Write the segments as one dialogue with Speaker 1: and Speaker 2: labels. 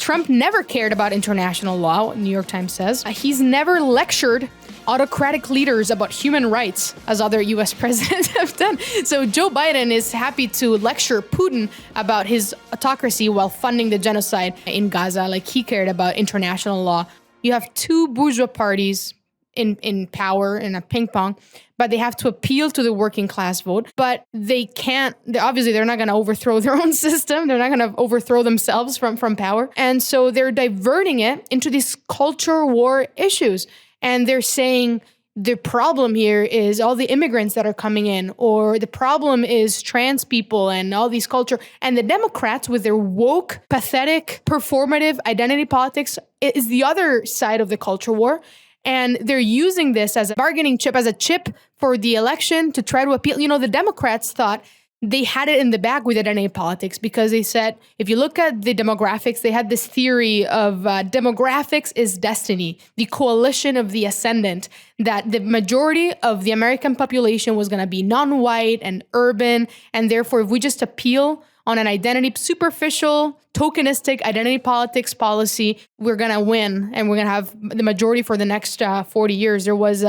Speaker 1: Trump never cared about international law, New York Times says. He's never lectured autocratic leaders about human rights, as other US presidents have done. So Joe Biden is happy to lecture Putin about his autocracy while funding the genocide in Gaza, like he cared about international law. You have two bourgeois parties in power in a ping pong, but they have to appeal to the working class vote. But they can't, obviously they're not going to overthrow their own system. They're not going to overthrow themselves from power. And so they're diverting it into these culture war issues. And they're saying the problem here is all the immigrants that are coming in, or the problem is trans people and all these culture. And the Democrats, with their woke, pathetic, performative identity politics, is the other side of the culture war. And they're using this as a bargaining chip, as a chip for the election to try to appeal. You know, the Democrats thought they had it in the bag with identity politics because they said, if you look at the demographics, they had this theory of demographics is destiny, the coalition of the ascendant, that the majority of the American population was going to be non-white and urban. And therefore, if we just appeal on an identity, superficial, tokenistic identity politics policy, we're going to win and we're going to have the majority for the next 40 years. There was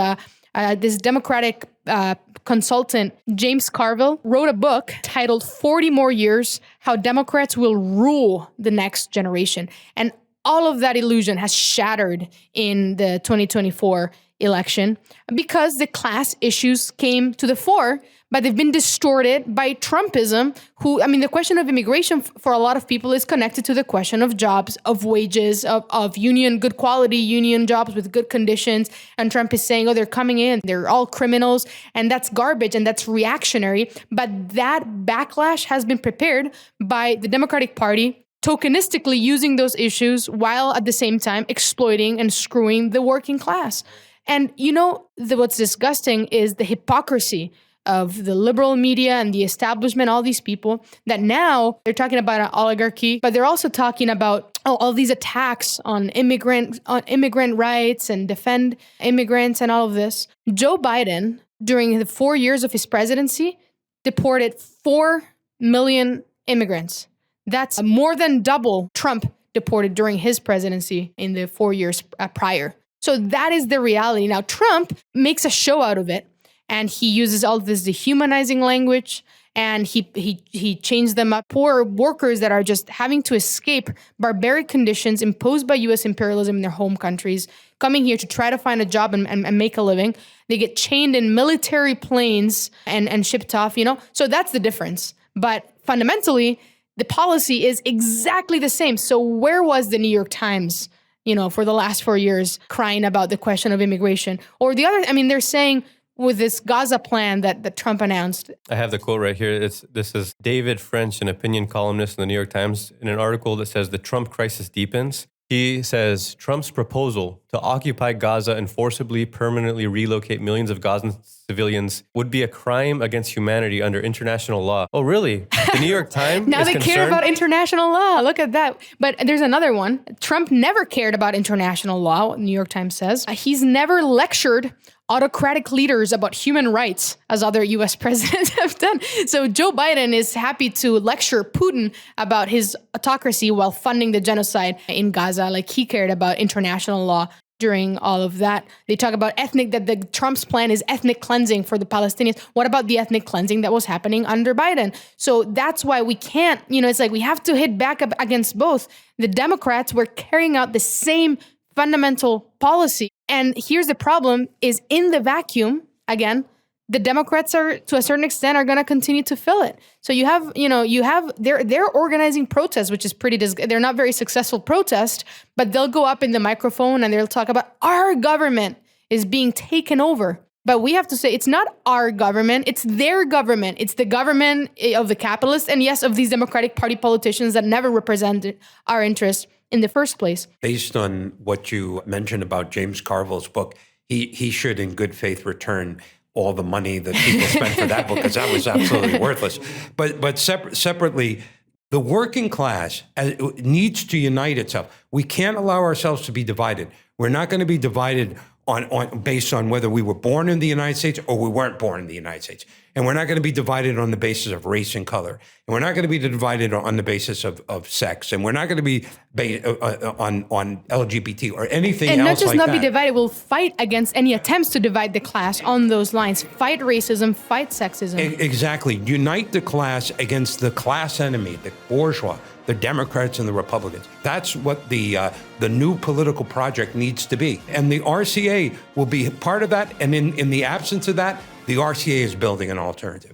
Speaker 1: this Democratic consultant, James Carville, wrote a book titled 40 More Years, How Democrats Will Rule the Next Generation. And all of that illusion has shattered in the 2024 election because the class issues came to the fore, but they've been distorted by Trumpism, the question of immigration for a lot of people is connected to the question of jobs, of wages, of good quality union jobs with good conditions. And Trump is saying, they're coming in, they're all criminals, and that's garbage and that's reactionary. But that backlash has been prepared by the Democratic Party, tokenistically using those issues while at the same time exploiting and screwing the working class. And what's disgusting is the hypocrisy of the liberal media and the establishment, all these people that now they're talking about an oligarchy, but they're also talking about all these attacks on immigrant rights and defend immigrants and all of this. Joe Biden, during the 4 years of his presidency, deported 4 million immigrants. That's more than double Trump deported during his presidency in the 4 years prior. So that is the reality. Now, Trump makes a show out of it, and he uses all this dehumanizing language, and he changed them up. Poor workers that are just having to escape barbaric conditions imposed by U.S. imperialism in their home countries, coming here to try to find a job and make a living. They get chained in military planes and shipped off, So that's the difference. But fundamentally, the policy is exactly the same. So where was the New York Times, for the last 4 years crying about the question of immigration? Or the other, they're saying with this Gaza plan that Trump announced.
Speaker 2: I have the quote right here. This is David French, an opinion columnist in the New York Times, in an article that says the Trump crisis deepens. He says Trump's proposal to occupy Gaza and forcibly permanently relocate millions of Gazan civilians would be a crime against humanity under international law. Oh, really? The New York Times
Speaker 1: Now
Speaker 2: is
Speaker 1: they
Speaker 2: concerned?
Speaker 1: care about international law. Look at that. But there's another one. Trump never cared about international law, New York Times says. He's never lectured autocratic leaders about human rights, as other US presidents have done. So Joe Biden is happy to lecture Putin about his autocracy while funding the genocide in Gaza, like he cared about international law during all of that. They talk about that Trump's plan is ethnic cleansing for the Palestinians. What about the ethnic cleansing that was happening under Biden? So that's why we can't, it's like we have to hit back up against both. The Democrats were carrying out the same fundamental policy. And here's the problem is in the vacuum, again, the Democrats are, to a certain extent, are going to continue to fill it. So they're organizing protests, which is they're not very successful protests, but they'll go up in the microphone and they'll talk about our government is being taken over. But we have to say it's not our government, it's their government. It's the government of the capitalists and yes, of these Democratic Party politicians that never represented our interests in the first place.
Speaker 3: Based on what you mentioned about James Carville's book, he should in good faith return all the money that people spent for that book, because that was absolutely worthless. But separately, the working class needs to unite itself. We can't allow ourselves to be divided. We're not going to be divided based on whether we were born in the United States or we weren't born in the United States. And we're not going to be divided on the basis of race and color. And we're not going to be divided on the basis of sex. And we're not going to be on LGBT or anything else like that.
Speaker 1: And not just not be divided, we'll fight against any attempts to divide the class on those lines. Fight racism, fight sexism.
Speaker 3: Exactly. Unite the class against the class enemy, the bourgeois, the Democrats and the Republicans. That's what the new political project needs to be. And the RCA will be part of that. And in the absence of that, the RCA is building an alternative.